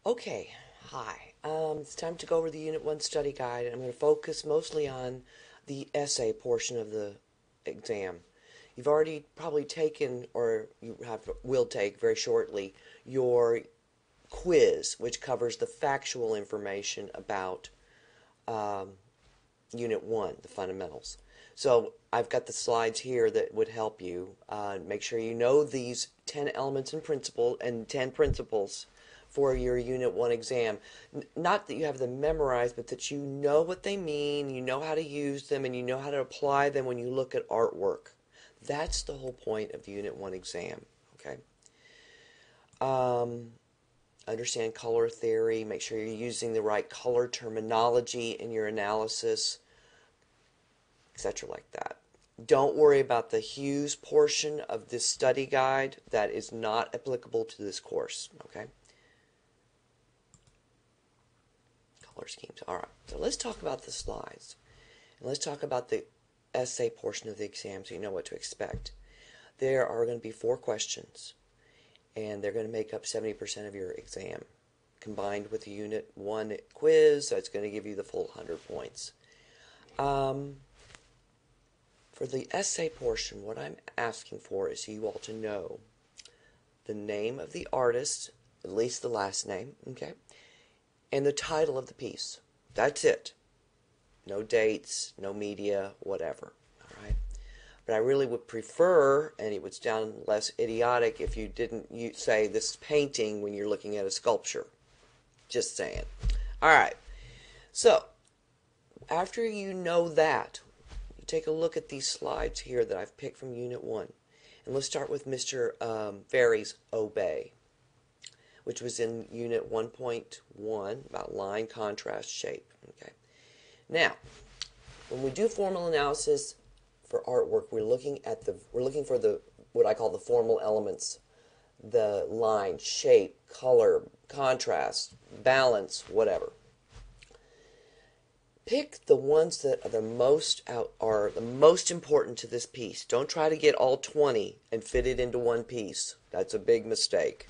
Okay, hi. It's time to go over the Unit 1 study guide, and I'm going to focus mostly on the essay portion of the exam. You've already probably taken, or will take very shortly, your quiz, which covers the factual information about um, Unit 1, the fundamentals. So I've got the slides here that would help you. Make sure you know these 10 elements and 10 principles for your Unit 1 exam. Not that you have them memorized, but that you know what they mean, you know how to use them, and you know how to apply them when you look at artwork. That's the whole point of the Unit 1 exam. Okay. Um, Understand color theory. Make sure you're using the right color terminology in your analysis, etc. like that. Don't worry about the hues portion of this study guide. That is not applicable to this course. Okay. Color schemes. All right. So let's talk about the slides. And let's talk about the essay portion of the exam so you know what to expect. There are going to be 4 questions, and they're going to make up 70% of your exam. Combined with the Unit 1 quiz, that's going to give you the full 100 points. For the essay portion, what I'm asking for is you all to know the name of the artist, at least the last name, okay, and the title of the piece. That's it. No dates, no media, whatever. All right. But I really would prefer, and it would sound less idiotic if you didn't say this painting when you're looking at a sculpture. Just saying. All right. So, after you know that, you take a look at these slides here that I've picked from Unit 1. And let's start with Mr. Ferry's Obey, which was in Unit 1.1 about line, contrast, shape. Okay. Now, when we do formal analysis for artwork, we're looking for the what I call the formal elements: the line, shape, color, contrast, balance, whatever. Pick the ones that are the most important to this piece. Don't try to get all 20 and fit it into one piece. That's a big mistake.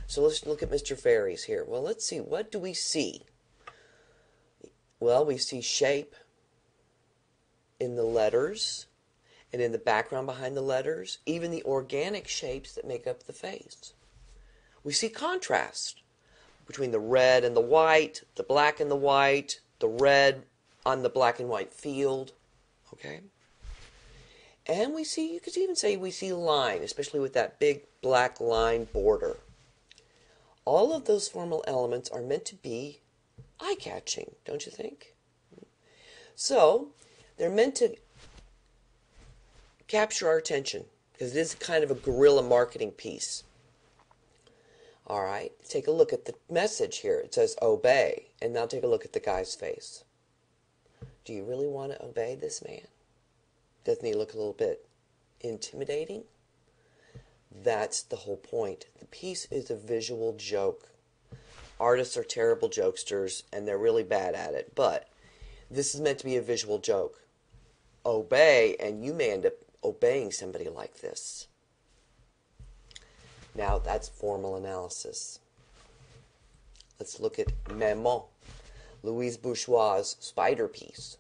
So let's look at Mr. Ferry's here. Well, let's see. What do we see? Well, we see shape in the letters and in the background behind the letters, even the organic shapes that make up the face. We see contrast between the red and the white, the black and the white, the red on the black and white field. Okay? And we see, you could even say we see line, especially with that big black line border. All of those formal elements are meant to be eye-catching, don't you think? So, they're meant to capture our attention, because it is kind of a guerrilla marketing piece. All right, take a look at the message here. It says obey, and now take a look at the guy's face. Do you really want to obey this man? Doesn't he look a little bit intimidating? That's the whole point. The piece is a visual joke. Artists are terrible jokesters, and they're really bad at it, but this is meant to be a visual joke. Obey, and you may end up obeying somebody like this. Now, that's formal analysis. Let's look at Maman, Louise Bourgeois' spider piece.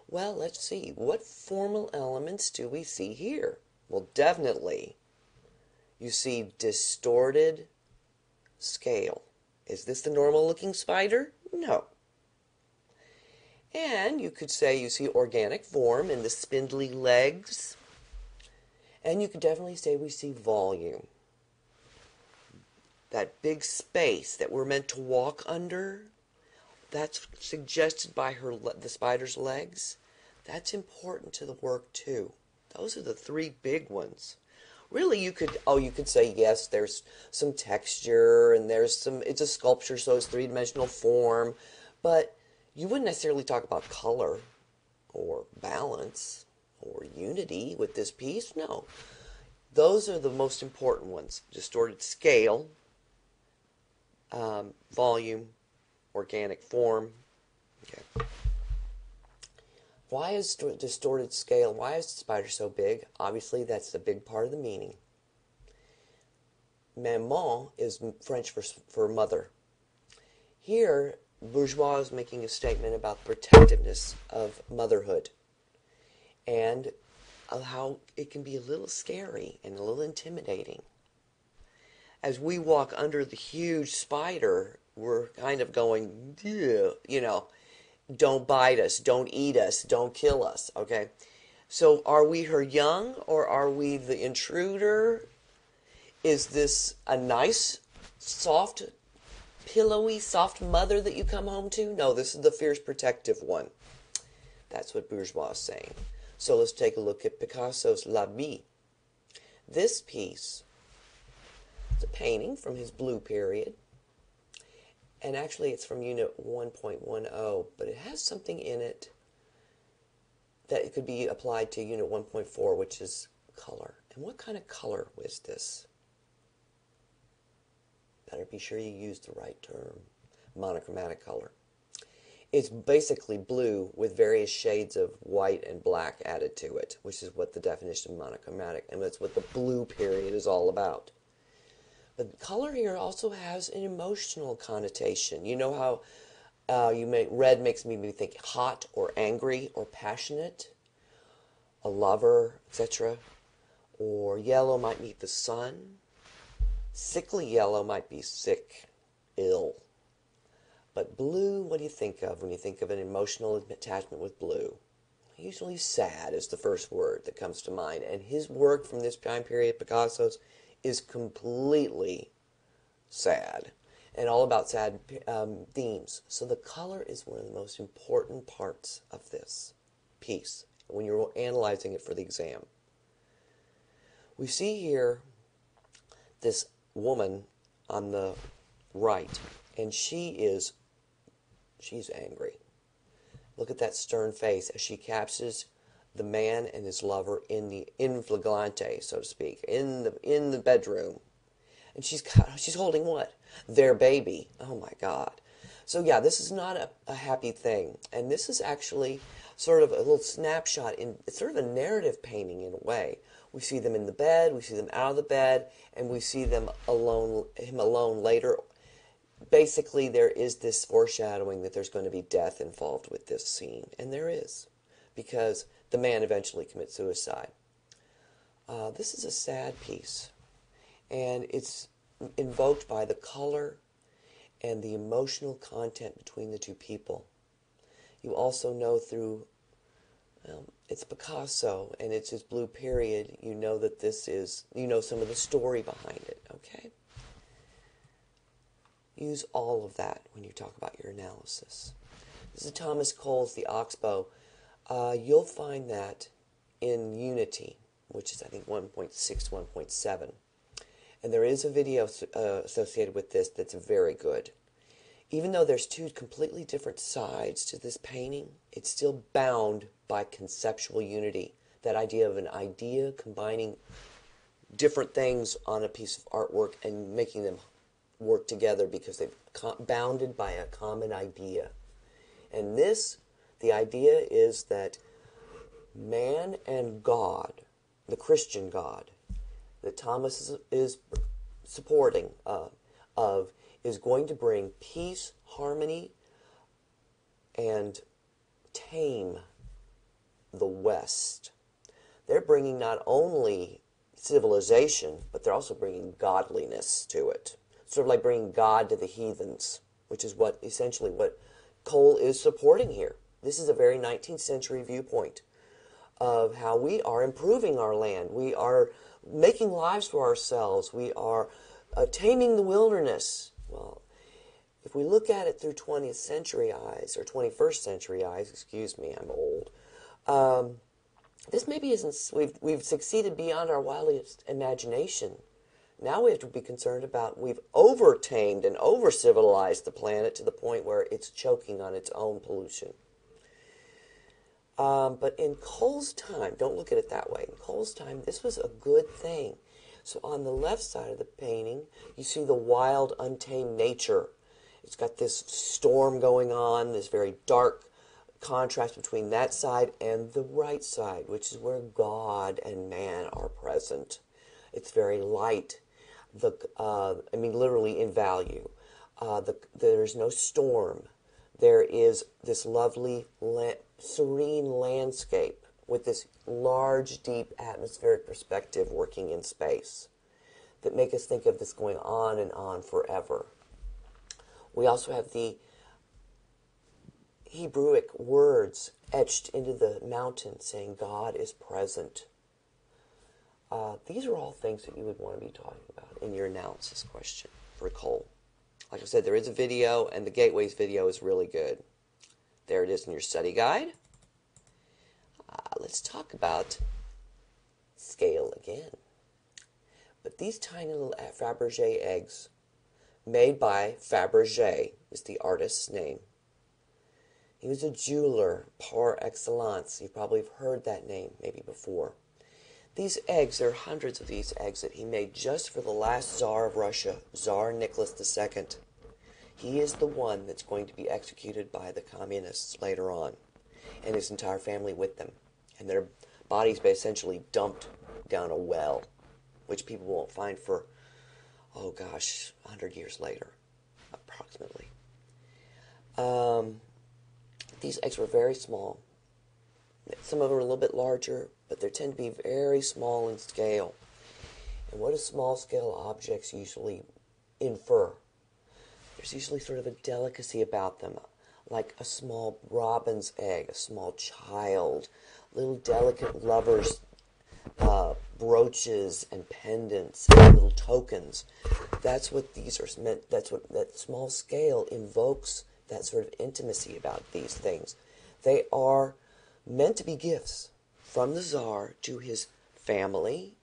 Well, let's see. What formal elements do we see here? Well, definitely, you see distorted scale. Is this the normal-looking spider? No. And you could say you see organic form in the spindly legs. And you could definitely say we see volume. That big space that we're meant to walk under, that's suggested by the spider's legs. That's important to the work too. Those are the 3 big ones. Really, you could say yes, there's some texture and it's a sculpture, so it's 3-dimensional form, but you wouldn't necessarily talk about color or balance or unity with this piece. No. Those are the most important ones. Distorted scale, volume, organic form. Okay. Why is distorted scale? Why is the spider so big? Obviously, that's the big part of the meaning. Maman is French for mother. Here, Bourgeois is making a statement about protectiveness of motherhood and of how it can be a little scary and a little intimidating. As we walk under the huge spider, we're kind of going, you know, don't bite us, don't eat us, don't kill us, okay? So are we her young or are we the intruder? Is this a nice, soft, pillowy, soft mother that you come home to? No, this is the fierce, protective one. That's what Bourgeois is saying. So let's take a look at Picasso's La Vie. This piece is a painting from his blue period. And actually it's from Unit 1.10, but it has something in it that it could be applied to Unit 1.4, which is color. And what kind of color was this? Better be sure you use the right term. Monochromatic color. It's basically blue with various shades of white and black added to it, which is what the definition of monochromatic, and that's what the blue period is all about. But color here also has an emotional connotation. You know how red makes me think hot or angry or passionate, a lover, etc. Or yellow might mean the sun. Sickly yellow might be sick, ill. But blue, what do you think of when you think of an emotional attachment with blue? Usually sad is the first word that comes to mind. And his work from this time period, Picasso's, is completely sad and all about sad themes. So the color is one of the most important parts of this piece when you're analyzing it for the exam. We see here this woman on the right, and she's angry. Look at that stern face as she captures the man and his lover in flagrante, so to speak, in the bedroom, and she's holding what? Their baby. Oh my God! So yeah, this is not a happy thing, and this is actually sort of a little snapshot it's sort of a narrative painting in a way. We see them in the bed, we see them out of the bed, and we see them alone, him alone later. Basically, there is this foreshadowing that there's going to be death involved with this scene, and there is, because the man eventually commits suicide. This is a sad piece, and it's invoked by the color and the emotional content between the two people. You also know through, it's Picasso, and it's his blue period, you know that this is, you know some of the story behind it, okay? Use all of that when you talk about your analysis. This is Thomas Cole's The Oxbow. You'll find that in Unity, which is I think 1.6, 1.7. And there is a video associated with this that's very good. Even though there's two completely different sides to this painting, it's still bound by conceptual unity. That idea of an idea combining different things on a piece of artwork and making them work together because they're bounded by a common idea. And this, the idea is that man and God, the Christian God, that Thomas is supporting is going to bring peace, harmony, and tame the West. They're bringing not only civilization, but they're also bringing godliness to it. Sort of like bringing God to the heathens, which is what essentially what Cole is supporting here. This is a very 19th century viewpoint of how we are improving our land. We are making lives for ourselves. We are taming the wilderness. Well, if we look at it through 20th century eyes, or 21st century eyes, excuse me, I'm old, this maybe isn't, we've succeeded beyond our wildest imagination. Now we have to be concerned about we've over-tamed and over-civilized the planet to the point where it's choking on its own pollution. But in Cole's time, don't look at it that way. In Cole's time, this was a good thing. So on the left side of the painting, you see the wild, untamed nature. It's got this storm going on, this very dark contrast between that side and the right side, which is where God and man are present. It's very light. Literally in value. There's no storm. There is this lovely, serene landscape with this large, deep atmospheric perspective working in space that make us think of this going on and on forever. We also have the Hebrewic words etched into the mountain saying God is present. These are all things that you would want to be talking about in your analysis question for coal. Like I said, there is a video, and the Gateways video is really good. There it is in your study guide. Let's talk about scale again. But these tiny little Faberge eggs, made by Faberge, is the artist's name. He was a jeweler par excellence. You probably have heard that name maybe before. These eggs, there are hundreds of these eggs that he made just for the last Tsar of Russia, Tsar Nicholas II. He is the one that's going to be executed by the communists later on, and his entire family with them. And their bodies be essentially dumped down a well, which people won't find for, 100 years later, approximately. These eggs were very small. Some of them are a little bit larger, but they tend to be very small in scale. And what do small-scale objects usually infer? There's usually sort of a delicacy about them, like a small robin's egg, a small child, little delicate lovers' brooches and pendants and little tokens. That's what these are meant. That's what that small scale invokes, that sort of intimacy about these things. They are meant to be gifts from the Tsar to his family,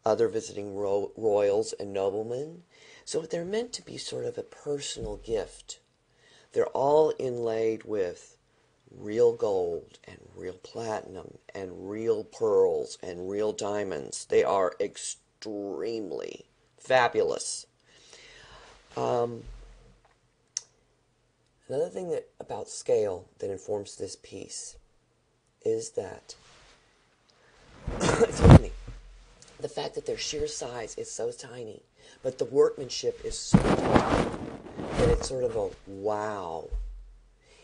other visiting royals and noblemen. So they're meant to be sort of a personal gift. They're all inlaid with real gold and real platinum and real pearls and real diamonds. They are extremely fabulous. Another thing about scale that informs this piece is that the fact that their sheer size is so tiny, but the workmanship is so tiny that it's sort of a wow.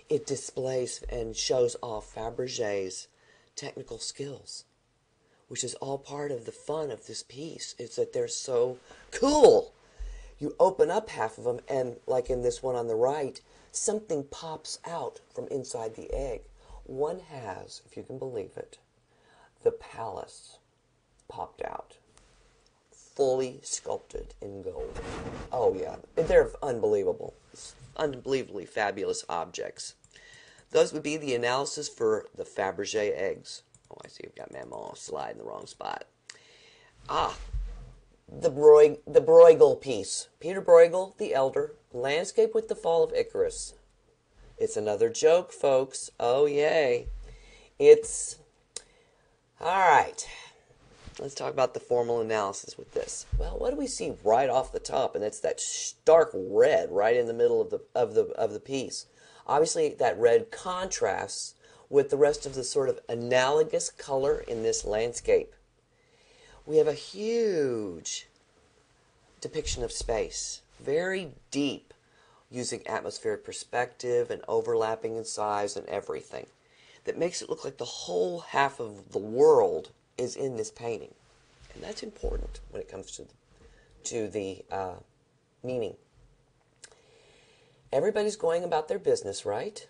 It displays and shows off Faberge's technical skills, which is all part of the fun of this piece, is that they're so cool. You open up half of them, and like in this one on the right, something pops out from inside the egg. One has, if you can believe it, the palace popped out, fully sculpted in gold. Oh yeah, they're unbelievable. Unbelievably fabulous objects. Those would be the analysis for the Faberge eggs. Oh, I see I've got Maman slide in the wrong spot. The Bruegel piece. Peter Bruegel, the elder, Landscape with the Fall of Icarus. It's another joke, folks. Oh, yay. It's... Alright. Let's talk about the formal analysis with this. Well, what do we see right off the top? And that's that stark red right in the middle of the piece. Obviously, that red contrasts with the rest of the sort of analogous color in this landscape. We have a huge depiction of space, very deep, using atmospheric perspective and overlapping in size and everything, that makes it look like the whole half of the world is in this painting. And that's important when it comes to the meaning. Everybody's going about their business, right?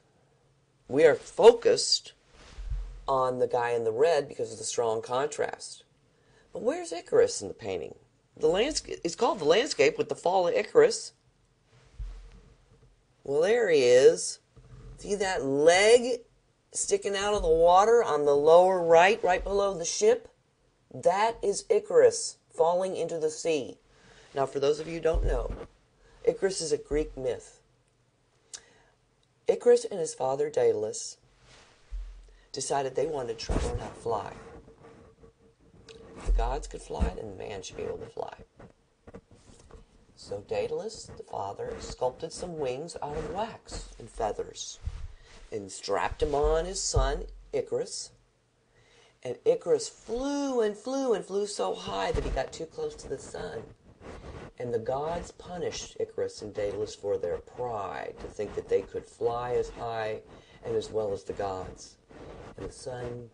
We are focused on the guy in the red because of the strong contrast. But where's Icarus in the painting? The landscape, it's called The Landscape with the Fall of Icarus. Well, there he is. See that leg sticking out of the water on the lower right, right below the ship? That is Icarus falling into the sea. Now, for those of you who don't know, Icarus is a Greek myth. Icarus and his father Daedalus decided they wanted to try to learn how to fly. If the gods could fly, then man should be able to fly. So Daedalus, the father, sculpted some wings out of wax and feathers and strapped them on his son, Icarus. And Icarus flew and flew and flew so high that he got too close to the sun. And the gods punished Icarus and Daedalus for their pride, to think that they could fly as high and as well as the gods. And the sun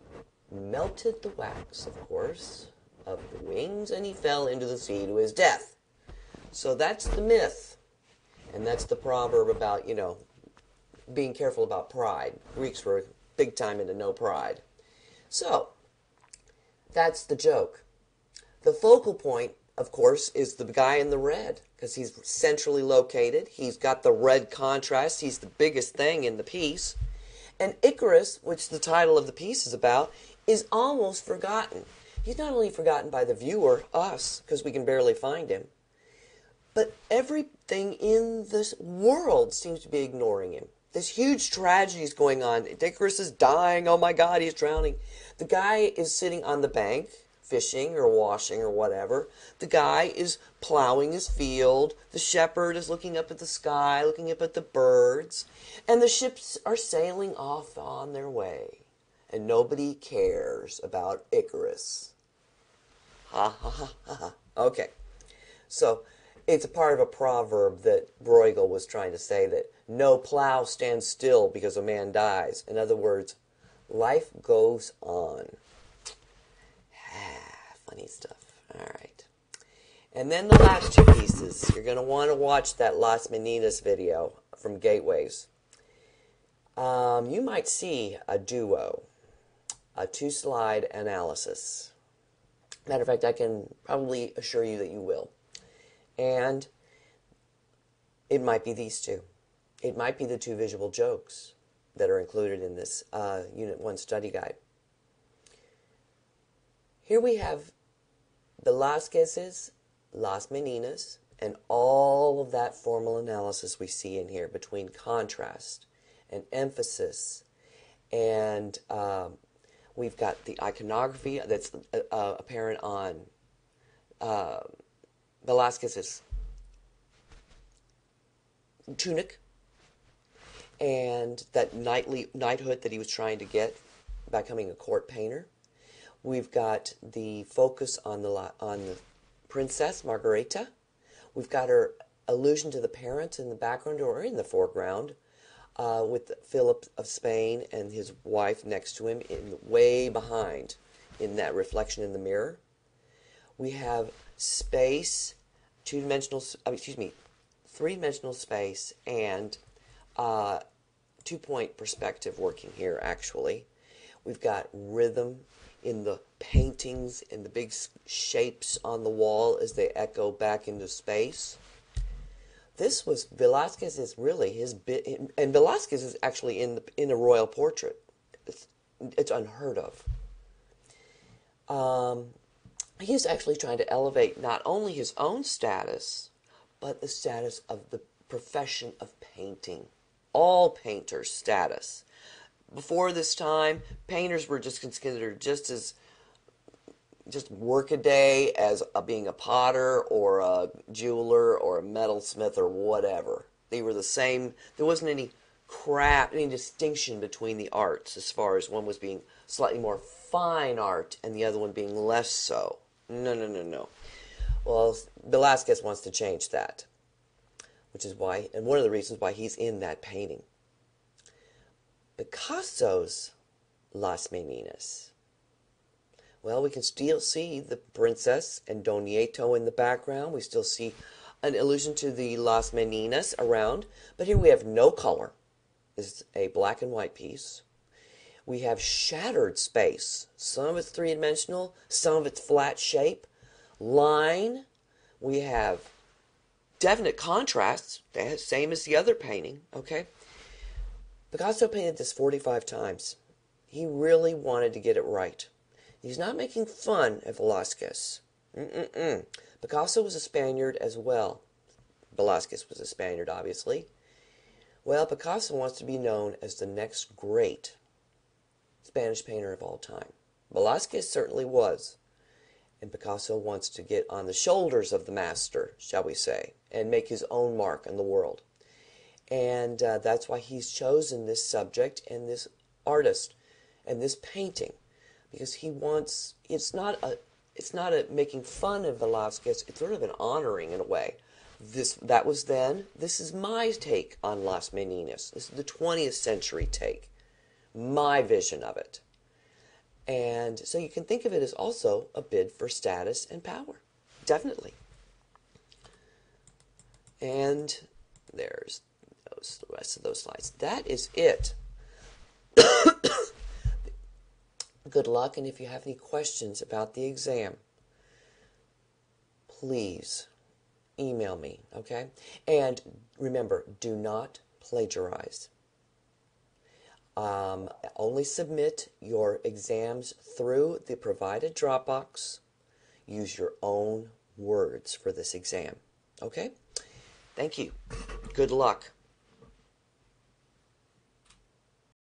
melted the wax, of course, of the wings, and he fell into the sea to his death. So that's the myth. And that's the proverb about, being careful about pride. Greeks were big time into no pride. So, that's the joke. The focal point, of course, is the guy in the red, because he's centrally located. He's got the red contrast. He's the biggest thing in the piece. And Icarus, which the title of the piece is about, is almost forgotten. He's not only forgotten by the viewer, us, because we can barely find him, but everything in this world seems to be ignoring him. This huge tragedy is going on. Icarus is dying. Oh my God, he's drowning. The guy is sitting on the bank, fishing or washing or whatever. The guy is plowing his field. The shepherd is looking up at the sky, looking up at the birds. And the ships are sailing off on their way. And nobody cares about Icarus. Ha ha ha ha ha. Okay. So, it's a part of a proverb that Bruegel was trying to say, that no plow stands still because a man dies. In other words, life goes on. Funny stuff. All right. And then the last two pieces. You're going to want to watch that Las Meninas video from Gateways. You might see a duo, a two-slide analysis. Matter of fact, I can probably assure you that you will. And it might be these two. It might be the two visual jokes that are included in this Unit 1 study guide. Here we have Velázquez's Las Meninas and all of that formal analysis we see in here between contrast and emphasis. And we've got the iconography that's apparent on Velázquez's tunic and that knighthood that he was trying to get by becoming a court painter. We've got the focus on the princess Margarita. We've got her allusion to the parents in the background or in the foreground, with Philip of Spain and his wife next to him, way behind in that reflection in the mirror. We have space, three-dimensional space, and two-point perspective working here, actually. We've got rhythm in the paintings and the big shapes on the wall as they echo back into space. This was Velázquez is really his bit, and Velázquez is actually in a royal portrait. It's unheard of. He's actually trying to elevate not only his own status, but the status of the profession of painting. All painters' status. Before this time, painters were just considered just work a day as being a potter or a jeweler or a metalsmith or whatever. They were the same. There wasn't any distinction between the arts as far as one was being slightly more fine art and the other one being less so. No. Well, Velázquez wants to change that, which is why, and one of the reasons why he's in that painting. Picasso's Las Meninas. Well, we can still see the princess and Don Nieto in the background. We still see an allusion to the Las Meninas around. But here we have no color. It's a black and white piece. We have shattered space. Some of it's three-dimensional, some of it's flat shape. Line. We have definite contrasts, same as the other painting, okay? Picasso painted this 45 times. He really wanted to get it right. He's not making fun of Velázquez. Picasso was a Spaniard as well. Velázquez was a Spaniard, obviously. Well, Picasso wants to be known as the next great Spanish painter of all time. Velázquez certainly was. And Picasso wants to get on the shoulders of the master, shall we say, and make his own mark in the world. And that's why he's chosen this subject and this artist and this painting, because he wants, it's not it's not a making fun of Velázquez. It's sort of an honoring in a way. That was then. This is my take on Las Meninas. This is the 20th century take, my vision of it. And so you can think of it as also a bid for status and power. Definitely. And there's the rest of those slides. That is it. Good luck, and if you have any questions about the exam, please email me, okay? And remember, do not plagiarize. Only submit your exams through the provided Dropbox. Use your own words for this exam, okay? Thank you. Good luck.